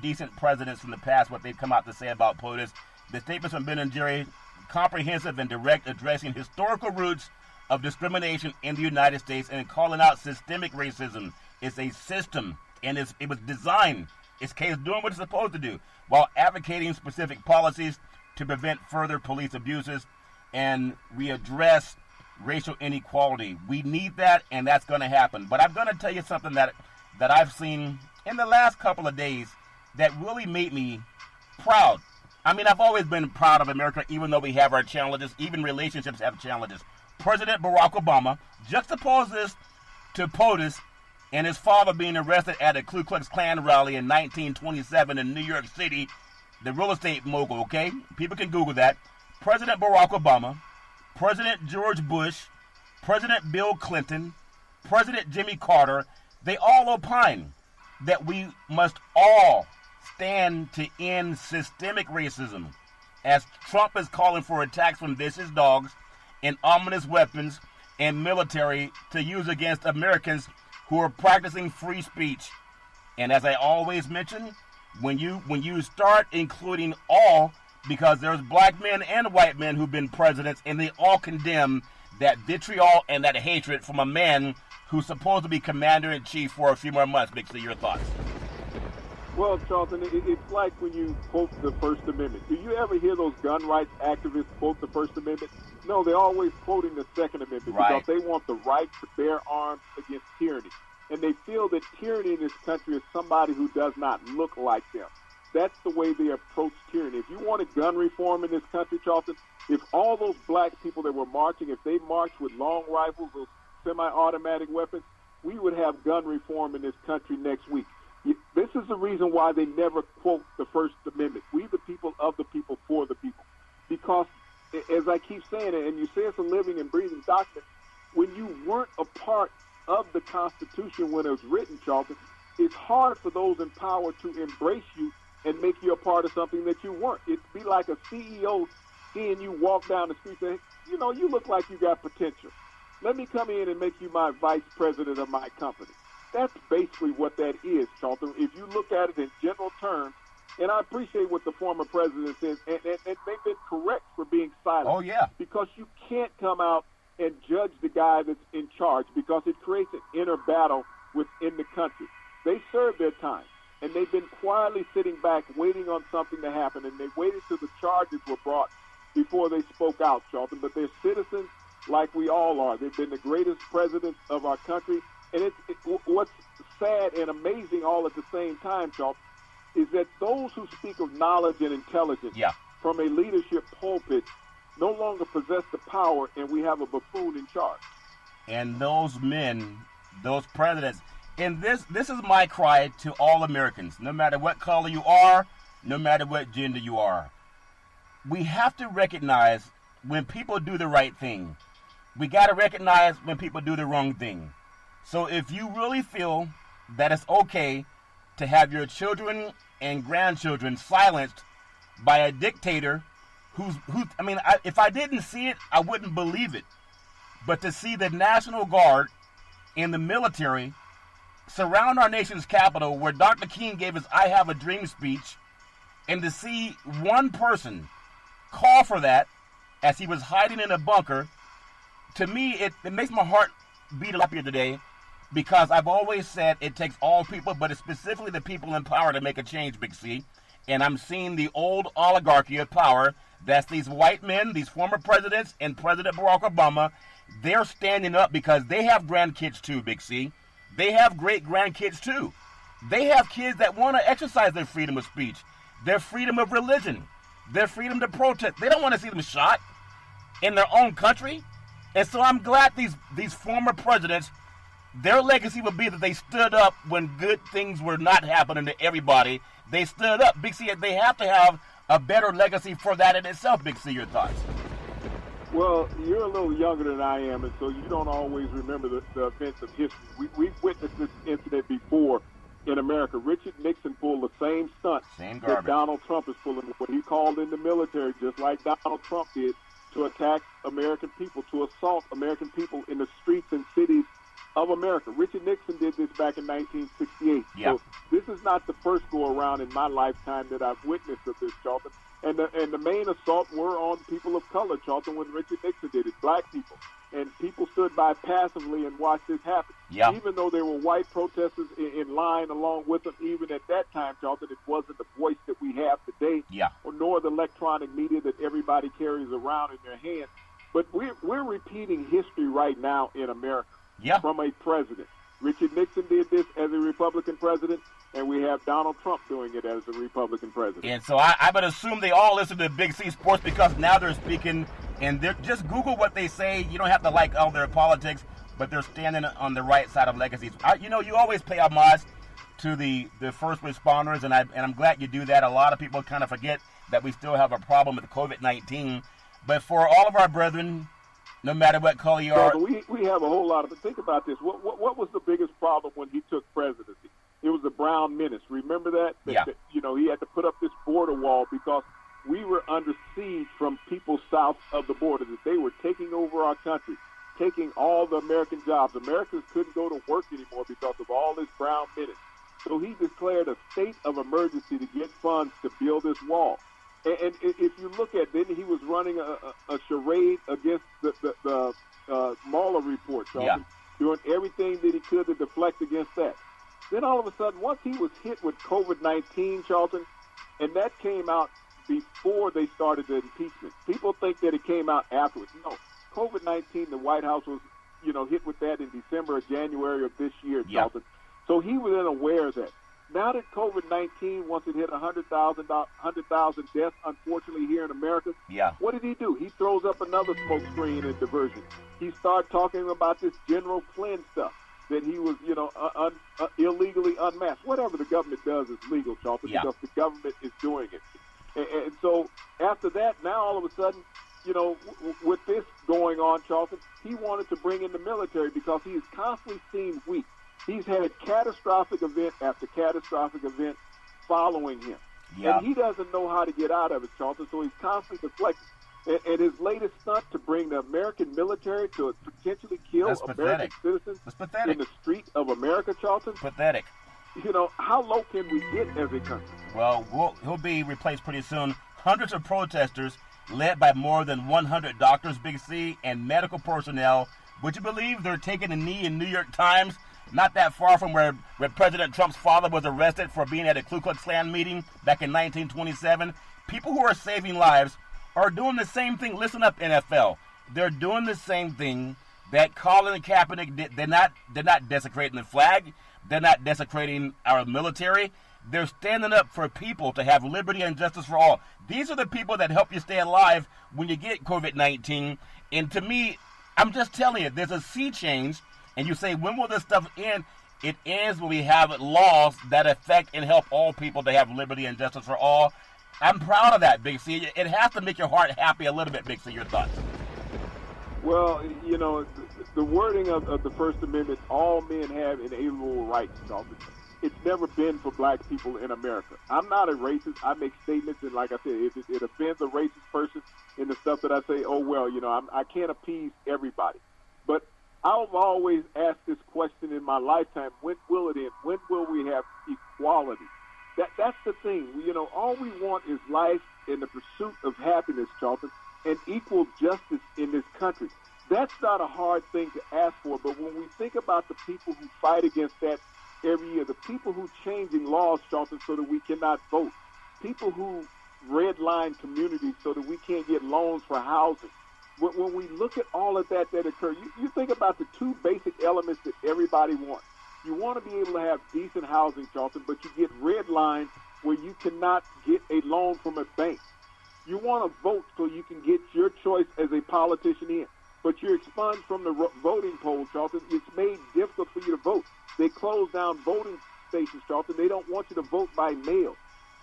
decent presidents from the past, what they've come out to say about POTUS. The statements from Ben and Jerry, comprehensive and direct, addressing historical roots of discrimination in the United States and calling out systemic racism. It's a system, and it was designed. It's doing what it's supposed to do, while advocating specific policies to prevent further police abuses and readdress racial inequality. We need that, and that's going to happen. But I'm going to tell you something that I've seen in the last couple of days that really made me proud. I mean, I've always been proud of America, even though we have our challenges. Even relationships have challenges. President Barack Obama juxtaposed this to POTUS and his father being arrested at a Ku Klux Klan rally in 1927 in New York City, the real estate mogul, okay? People can Google that. President Barack Obama, President George Bush, President Bill Clinton, President Jimmy Carter, they all opine that we must all stand to end systemic racism, as Trump is calling for attacks from vicious dogs and ominous weapons and military to use against Americans who are practicing free speech. And as I always mention, when you start including all, because there's black men and white men who've been presidents, and they all condemn that vitriol and that hatred from a man who's supposed to be commander-in-chief for a few more months. Big C, your thoughts? Well, Charlton, it's like when you quote the First Amendment. Do you ever hear those gun rights activists quote the First Amendment? No, they're always quoting the Second Amendment, right, because they want the right to bear arms against tyranny. And they feel that tyranny in this country is somebody who does not look like them. That's the way they approach tyranny. If you wanted gun reform in this country, Charlton, if all those black people that were marching, if they marched with long rifles, those semi-automatic weapons, we would have gun reform in this country next week. This is the reason why they never quote the First Amendment. We the people, of the people, for the people. Because, as I keep saying it, and you say it's a living and breathing document, when you weren't a part of the Constitution when it was written, Charlton, it's hard for those in power to embrace you and make you a part of something that you weren't. It'd be like a CEO seeing you walk down the street and say, you know, you look like you got potential. Let me come in and make you my vice president of my company. That's basically what that is, Charlton. If you look at it in general terms, and I appreciate what the former president says, and they've been correct for being silent. Oh, yeah. Because you can't come out and judge the guy that's in charge, because it creates an inner battle within the country. They served their time, and they've been quietly sitting back waiting on something to happen, and they waited till the charges were brought before they spoke out, Charlton. But they're citizens like we all are. They've been the greatest presidents of our country. And what's sad and amazing all at the same time, Charlton, is that those who speak of knowledge and intelligence from a leadership pulpit no longer possess the power, and we have a buffoon in charge. And those men, those presidents, and this is my cry to all Americans, no matter what color you are, no matter what gender you are. We have to recognize when people do the right thing. We got to recognize when people do the wrong thing. So if you really feel that it's okay to have your children and grandchildren silenced by a dictator if I didn't see it, I wouldn't believe it. But to see the National Guard and the military surround our nation's capital, where Dr. King gave his I Have a Dream speech, and to see one person call for that as he was hiding in a bunker, to me, it makes my heart beat up here today, because I've always said it takes all people, but it's specifically the people in power to make a change, Big C. And I'm seeing the old oligarchy of power. That's these white men, these former presidents, and President Barack Obama. They're standing up because they have grandkids too, Big C. They have great-grandkids too. They have kids that want to exercise their freedom of speech, their freedom of religion, their freedom to protest. They don't want to see them shot in their own country. And so I'm glad these former presidents, their legacy would be that they stood up when good things were not happening to everybody. They stood up. Big C, they have to have a better legacy for that in itself. Big C, your thoughts? Well, you're a little younger than I am, and so you don't always remember the events of history. We've witnessed this incident before in America. Richard Nixon pulled the same stunt that Donald Trump is pulling when he called in the military, just like Donald Trump did, to attack American people, to assault American people in the streets and cities of America. Richard Nixon did this back in 1968. Yeah. So this is not the first go-around in my lifetime that I've witnessed of this, Charlton. And the main assault were on people of color, Charlton, when Richard Nixon did it, black people. And people stood by passively and watched this happen. Yeah. Even though there were white protesters in line along with them, even at that time, Charlton, it wasn't the voice that we have today, nor the electronic media that everybody carries around in their hand. But we're repeating history right now in America from a president. Richard Nixon did this as a Republican president, and we have Donald Trump doing it as a Republican president. And so I would assume they all listen to Big C Sports, because now they're speaking, and they're just Google what they say. You don't have to like all their politics, but they're standing on the right side of legacies. You always pay homage to the first responders, and I'm glad you do that. A lot of people kind of forget that we still have a problem with COVID-19. But for all of our brethren, no matter what color you are, we have a whole lot of it. Think about this. What was the biggest problem when he took presidency? It was the Brown Menace. Remember that? Yeah. You know, he had to put up this border wall because we were under siege from people south of the border, that they were taking over our country, taking all the American jobs. Americans couldn't go to work anymore because of all this Brown Menace. So he declared a state of emergency to get funds to build this wall. And if you look at, then he was running a charade against the Mueller report, Charlton, doing everything that he could to deflect against that. Then all of a sudden, once he was hit with COVID-19, Charlton, and that came out before they started the impeachment. People think that it came out afterwards. No, COVID-19, the White House was, you know, hit with that in December or January of this year, Charlton. So he was unaware of that. Now that COVID-19, once it hit 100,000 deaths, unfortunately, here in America, what did he do? He throws up another smoke screen and diversion. He started talking about this General Flynn stuff, that he was, you know, illegally unmasked. Whatever the government does is legal, Charlton, because the government is doing it. And so after that, now all of a sudden, you know, with this going on, Charlton, he wanted to bring in the military because he is constantly seen weak. He's had catastrophic event after catastrophic event following him. And he doesn't know how to get out of it, Charlton, so he's constantly deflecting. And his latest stunt to bring the American military to potentially kill American citizens in the street of America, Charlton. Pathetic. You know, how low can we get as a country? Well, he'll be replaced pretty soon. Hundreds of protesters led by more than 100 doctors, Big C, and medical personnel. Would you believe they're taking a knee in New York Times? Not that far from where President Trump's father was arrested for being at a Ku Klux Klan meeting back in 1927. People who are saving lives are doing the same thing. Listen up, NFL. They're doing the same thing that Colin Kaepernick did. They're not desecrating the flag. They're not desecrating our military. They're standing up for people to have liberty and justice for all. These are the people that help you stay alive when you get COVID-19. And to me, I'm just telling you, there's a sea change. And you say, when will this stuff end? It ends when we have laws that affect and help all people to have liberty and justice for all. I'm proud of that, Big C. It has to make your heart happy a little bit, Big C. Your thoughts? Well, you know, the wording of the First Amendment, all men have inalienable rights, Charlton. It's never been for black people in America. I'm not a racist. I make statements, and like I said, if it offends a racist person in the stuff that I say, oh, well, you know, I can't appease everybody. But I've always asked this question in my lifetime, when will it end? When will we have equality? That's the thing. You know, all we want is life in the pursuit of happiness, Charlton, and equal justice in this country. That's not a hard thing to ask for, but when we think about the people who fight against that every year, the people who changing laws, Charlton, so that we cannot vote, people who redline communities so that we can't get loans for housing, when we look at all of that occur, you think about the two basic elements that everybody wants. You want to be able to have decent housing, Charlton, but you get redlined where you cannot get a loan from a bank. You want to vote so you can get your choice as a politician in, but you're expunged from the voting poll, Charlton. It's made difficult for you to vote. They close down voting stations, Charlton. They don't want you to vote by mail.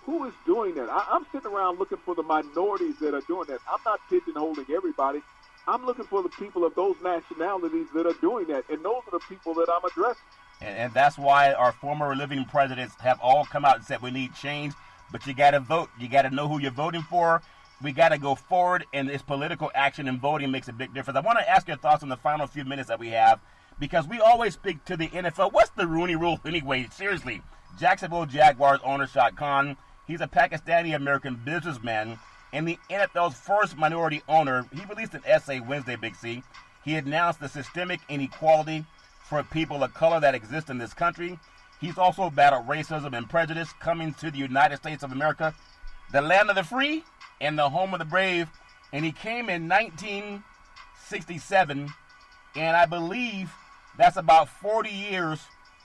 Who is doing that? I'm sitting around looking for the minorities that are doing that. I'm not pigeonholing everybody. I'm looking for the people of those nationalities that are doing that, and those are the people that I'm addressing. And that's why our former living presidents have all come out and said we need change, but you got to vote. You got to know who you're voting for. We got to go forward, and this political action and voting makes a big difference. I want to ask your thoughts on the final few minutes that we have, because we always speak to the NFL. What's the Rooney Rule anyway? Seriously, Jacksonville Jaguars owner Shad Khan, he's a Pakistani-American businessman and the NFL's first minority owner. He released an essay Wednesday, Big C. He announced the systemic inequality for people of color that exist in this country. He's also battled racism and prejudice coming to the United States of America, the land of the free and the home of the brave. And he came in 1967, and I believe that's about 40 years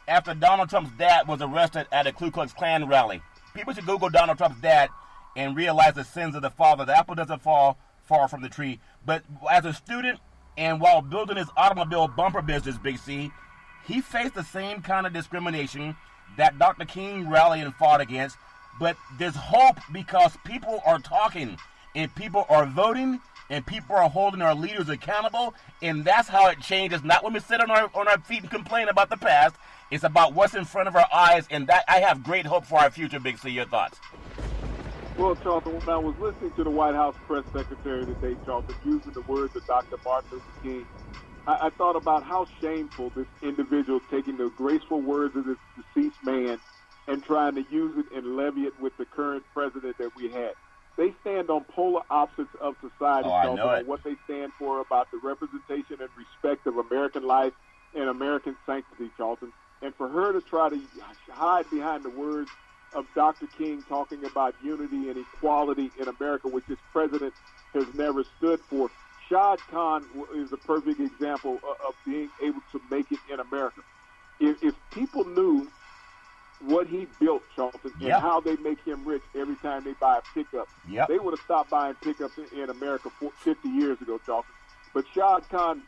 after Donald Trump's dad was arrested at a Ku Klux Klan rally. People should Google Donald Trump's dad and realize the sins of the father. The apple doesn't fall far from the tree. But as a student and while building his automobile bumper business, Big C, he faced the same kind of discrimination that Dr. King rallied and fought against. But there's hope because people are talking and people are voting and people are holding our leaders accountable, and that's how it changes. Not when we sit on our feet and complain about the past. It's about what's in front of our eyes, and that I have great hope for our future. Big C, your thoughts? Well, Charlton, when I was listening to the White House press secretary today, Charlton, using the words of Dr. Martin Luther King, I thought about how shameful this individual taking the graceful words of this deceased man and trying to use it and levy it with the current president that we had. They stand on polar opposites of society, Charlton, on what they stand for about the representation and respect of American life and American sanctity, Charlton. And for her to try to hide behind the words of Dr. King talking about unity and equality in America, which this president has never stood for. Shad Khan is a perfect example of being able to make it in America. If people knew what he built, Charlton, and how they make him rich every time they buy a pickup, they would have stopped buying pickups in America 50 years ago, Charlton. But Shad Khan,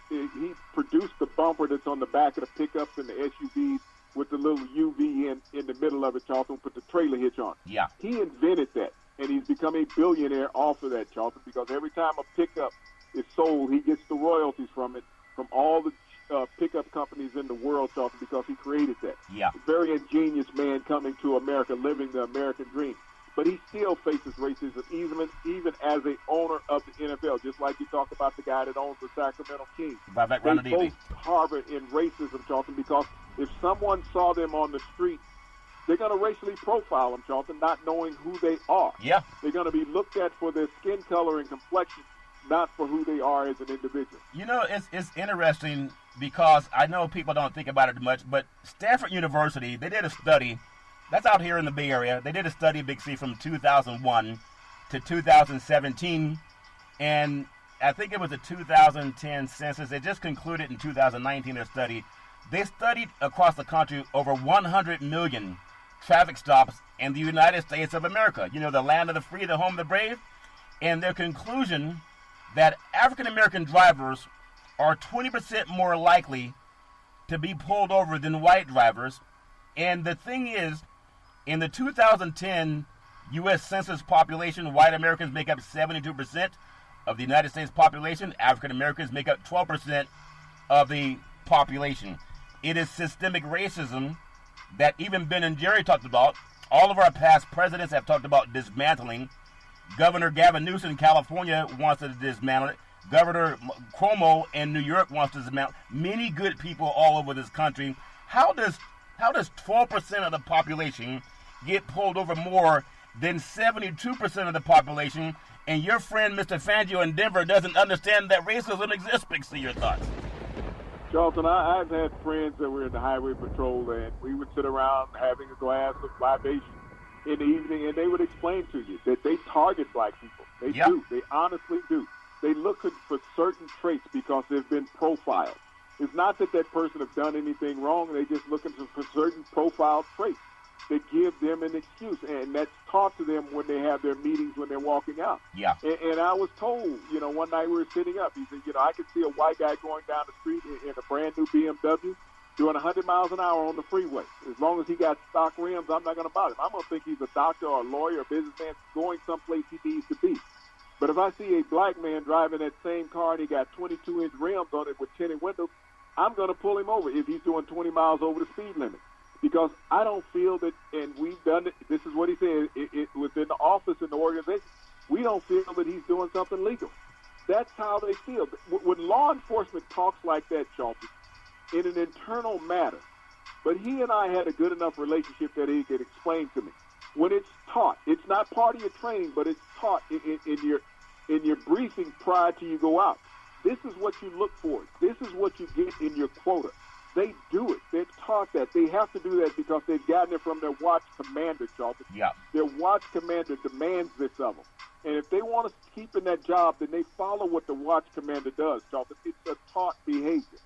he produced the bumper that's on the back of the pickups and the SUVs with the little UV in the middle of it, Charlton, put the trailer hitch on. Yeah. He invented that, and he's become a billionaire off of that, Charlton, because every time a pickup is sold, he gets the royalties from it, from all the pickup companies in the world, Charlton, because he created that. Yeah. A very ingenious man coming to America, living the American dream. But he still faces racism, even as a owner of the NFL, just like you talk about the guy that owns the Sacramento Kings. They both harbor in racism, Charlton, because if someone saw them on the street, they're going to racially profile them, Charlton, not knowing who they are. Yeah. They're going to be looked at for their skin color and complexion, not for who they are as an individual. You know, it's interesting because I know people don't think about it much, but Stanford University, they did a study. That's out here in the Bay Area. They did a study, Big C, from 2001 to 2017, and I think it was the 2010 census. They just concluded in 2019 their study. They studied across the country over 100 million traffic stops in the United States of America. You know, the land of the free, the home of the brave. And their conclusion that African-American drivers are 20% more likely to be pulled over than white drivers. And the thing is, in the 2010 U.S. Census population, white Americans make up 72% of the United States population. African Americans make up 12% of the population. It is systemic racism that even Ben and Jerry talked about. All of our past presidents have talked about dismantling. Governor Gavin Newsom in California wants to dismantle it. Governor Cuomo in New York wants to dismantle. Many good people all over this country. How does 12% of the population get pulled over more than 72% of the population, and your friend Mr. Fangio in Denver doesn't understand that racism exists? Big C, your thoughts? Charlton, I've had friends that were in the highway patrol, and we would sit around having a glass of libation in the evening, and they would explain to you that they target black people. They do. They honestly do. They look for certain traits because they've been profiled. It's not that person has done anything wrong. They're just looking for certain profile traits that give them an excuse, and that's taught to them when they have their meetings when they're walking out. Yeah. And I was told, one night we were sitting up, he said, I could see a white guy going down the street in a brand new BMW doing 100 miles an hour on the freeway. As long as he got stock rims, I'm not going to bother him. I'm going to think he's a doctor or a lawyer or a businessman going someplace he needs to be. But if I see a black man driving that same car and he got 22-inch rims on it with tinted windows, I'm going to pull him over if he's doing 20 miles over the speed limit. Because I don't feel that, and we've done it, this is what he said, it within the office and the organization, we don't feel that he's doing something legal. That's how they feel. When law enforcement talks like that, Charlton, in an internal matter, but he and I had a good enough relationship that he could explain to me. When it's taught, it's not part of your training, but it's taught in your briefing prior to you go out. This is what you look for. This is what you get in your quota. They do it. They're taught that. They have to do that because they've gotten it from their watch commander, Charlton. Yeah. Their watch commander demands this of them. And if they want to keep in that job, then they follow what the watch commander does, Charlton. It's a taught behavior.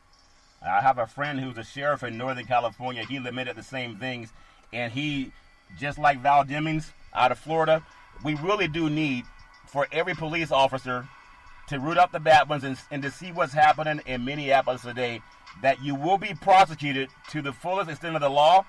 I have a friend who's a sheriff in Northern California. He lamented the same things. And he, just like Val Demings out of Florida, we really do need for every police officer to root out the bad ones and to see what's happening in Minneapolis today, that you will be prosecuted to the fullest extent of the law.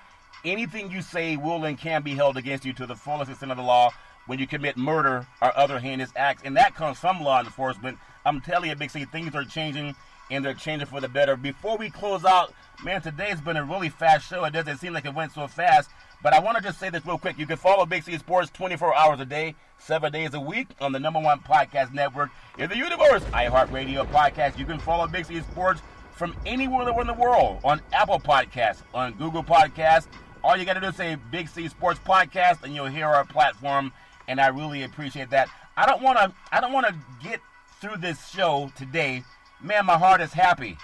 Anything you say will and can be held against you to the fullest extent of the law. when you commit murder or other heinous acts. And that comes from law enforcement. I'm telling you, Big C, things are changing, and they're changing for the better. Before we close out, man, today's been a really fast show. It doesn't seem like it went so fast. But I want to just say this real quick. You can follow Big C Sports 24 hours a day, 7 days a week on the #1 podcast network in the universe, iHeartRadio podcast. You can follow Big C Sports from anywhere in the world on Apple Podcasts, on Google Podcasts. All you got to do is say Big C Sports Podcast, and you'll hear our platform, and I really appreciate that. I don't want to get through this show today. Man, my heart is happy.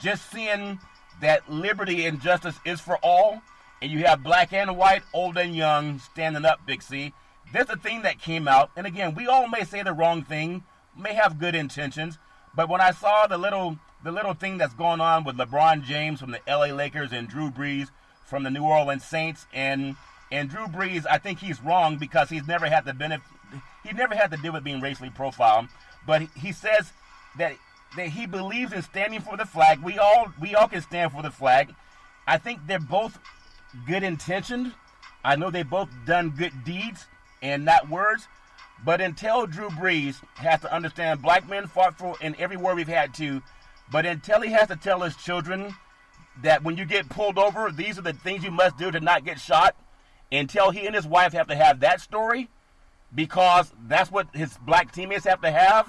Just seeing that liberty and justice is for all, and you have black and white, old and young, standing up, Big C. There's a thing that came out, and again, we all may say the wrong thing, may have good intentions, but when I saw the little thing that's going on with LeBron James from the LA Lakers and Drew Brees from the New Orleans Saints, and Drew Brees, I think he's wrong because he's never had to deal with being racially profiled, but he says that he believes in standing for the flag. We all can stand for the flag. I think they're both good intentioned. I know they both done good deeds and not words. But until Drew Brees has to understand black men fought for in every war we've had to, but until he has to tell his children that when you get pulled over, these are the things you must do to not get shot, until he and his wife have to have that story, because that's what his black teammates have to have,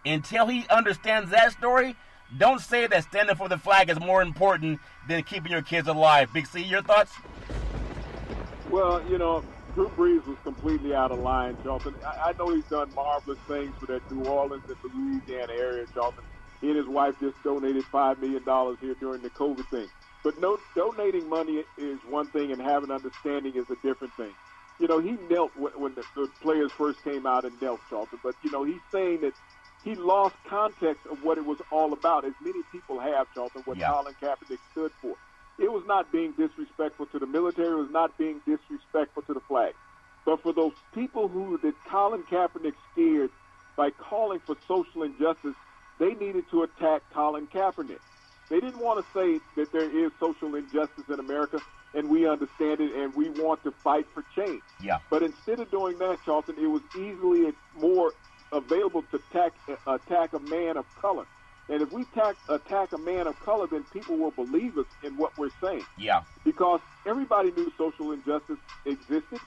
until he understands that story, don't say that standing for the flag is more important than keeping your kids alive. Big C, your thoughts? Well, Drew Brees was completely out of line, Charlton. I know he's done marvelous things for that New Orleans and Louisiana area, Charlton. He and his wife just donated $5 million here during the COVID thing. But donating money is one thing, and having understanding is a different thing. He knelt when the players first came out and knelt, Charlton. But, he's saying that he lost context of what it was all about, as many people have, Charlton, what Colin Kaepernick stood for. It was not being disrespectful to the military. It was not being disrespectful to the flag. But for those people that Colin Kaepernick scared by calling for social injustice, they needed to attack Colin Kaepernick. They didn't want to say that there is social injustice in America, and we understand it, and we want to fight for change. Yeah. But instead of doing that, Charlton, it was easily more available to attack a man of color. And if we attack a man of color, then people will believe us in what we're saying. Yeah. Because everybody knew social injustice existed,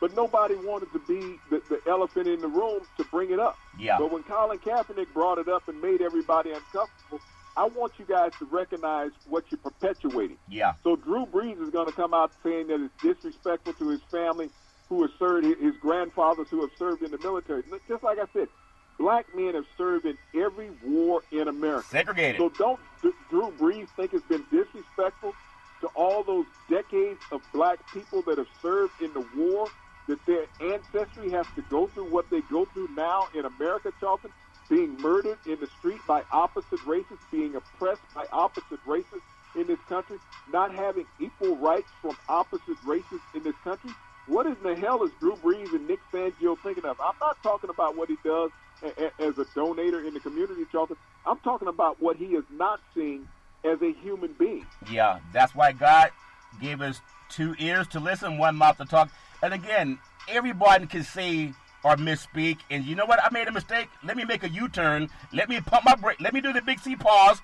but nobody wanted to be the elephant in the room to bring it up. Yeah. But when Colin Kaepernick brought it up and made everybody uncomfortable, I want you guys to recognize what you're perpetuating. Yeah. So Drew Brees is going to come out saying that it's disrespectful to his family who has served, his grandfathers who have served in the military. Just like I said, black men have served in every war in America. Segregated. So don't Drew Brees think it's been disrespectful to all those decades of black people that have served in the war, that their ancestry has to go through what they go through now in America, Charlton, being murdered in the street by opposite races, being oppressed by opposite races in this country, not having equal rights from opposite races in this country? What in the hell is Drew Brees and Nick Fangio thinking of? I'm not talking about what he does as a donator in the community, Charlton. I'm talking about what he is not seeing as a human being. Yeah, that's why God gave us 2 ears to listen, 1 mouth to talk. And again, everybody can say or misspeak. And you know what? I made a mistake. Let me make a U-turn. Let me pump my brake. Let me do the Big C pause.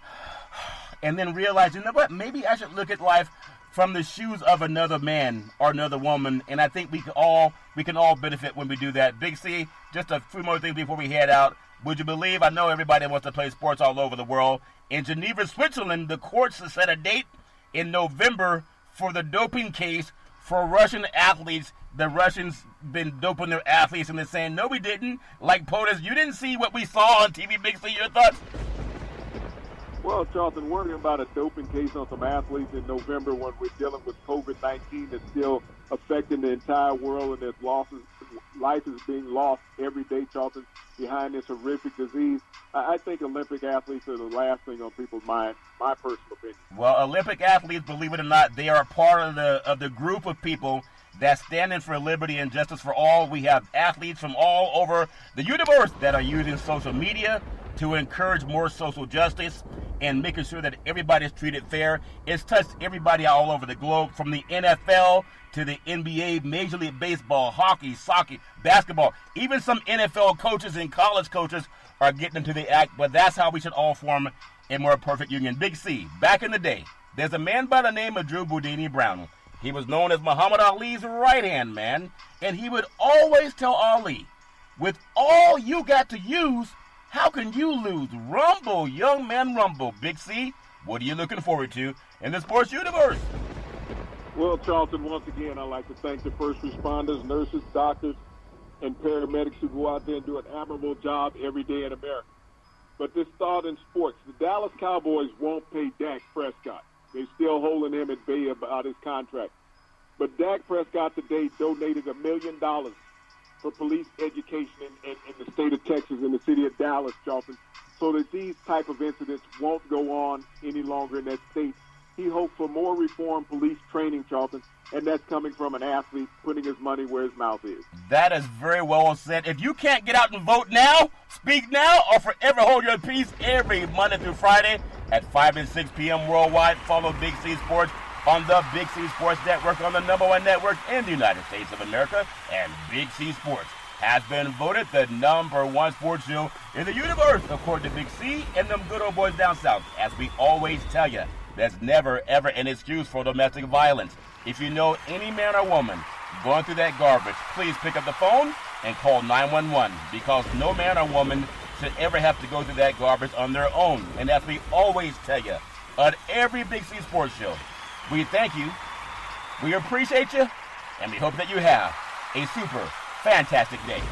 And then realize, you know what? Maybe I should look at life from the shoes of another man or another woman, and I think we can all benefit when we do that. Big C, just a few more things before we head out. Would you believe, I know everybody wants to play sports all over the world. In Geneva, Switzerland, the courts have set a date in November for the doping case for Russian athletes. The Russians been doping their athletes, and they're saying, no, we didn't. Like POTUS, you didn't see what we saw on TV. Big C, your thoughts? Well, Charlton, worrying about a doping case on some athletes in November when we're dealing with COVID-19 that's still affecting the entire world, and there's losses, life is being lost every day, Charlton, behind this horrific disease. I think Olympic athletes are the last thing on people's mind, my personal opinion. Well, Olympic athletes, believe it or not, they are a part of the group of people that's standing for liberty and justice for all. We have athletes from all over the universe that are using social media to encourage more social justice. and making sure that everybody's treated fair. It's touched everybody all over the globe, from the NFL to the NBA, Major League Baseball, hockey, soccer, basketball. Even some NFL coaches and college coaches are getting into the act, but that's how we should all form a more perfect union. Big C, back in the day, there's a man by the name of Drew Boudini Brown. He was known as Muhammad Ali's right-hand man, and he would always tell Ali, with all you got to use, how can you lose? Rumble, young man, rumble. Big C, what are you looking forward to in the sports universe? Well, Charlton, once again, I'd like to thank the first responders, nurses, doctors, and paramedics who go out there and do an admirable job every day in America. But this thought in sports, the Dallas Cowboys won't pay Dak Prescott. They're still holding him at bay about his contract. But Dak Prescott today donated $1 million for police education in the state of Texas, in the city of Dallas, Charlton, so that these type of incidents won't go on any longer in that state. He hopes for more reformed police training, Charlton, and that's coming from an athlete putting his money where his mouth is. That is very well said. If you can't get out and vote now, speak now, or forever hold your peace. Every Monday through Friday at 5 and 6 p.m. worldwide, follow Big C Sports on the Big C Sports Network, on the #1 network in the United States of America. And Big C Sports has been voted the #1 sports show in the universe, according to Big C and them good old boys down south. As we always tell you, there's never, ever an excuse for domestic violence. If you know any man or woman going through that garbage, please pick up the phone and call 911, because no man or woman should ever have to go through that garbage on their own. And as we always tell you on every Big C Sports show, we thank you, we appreciate you, and we hope that you have a super fantastic day.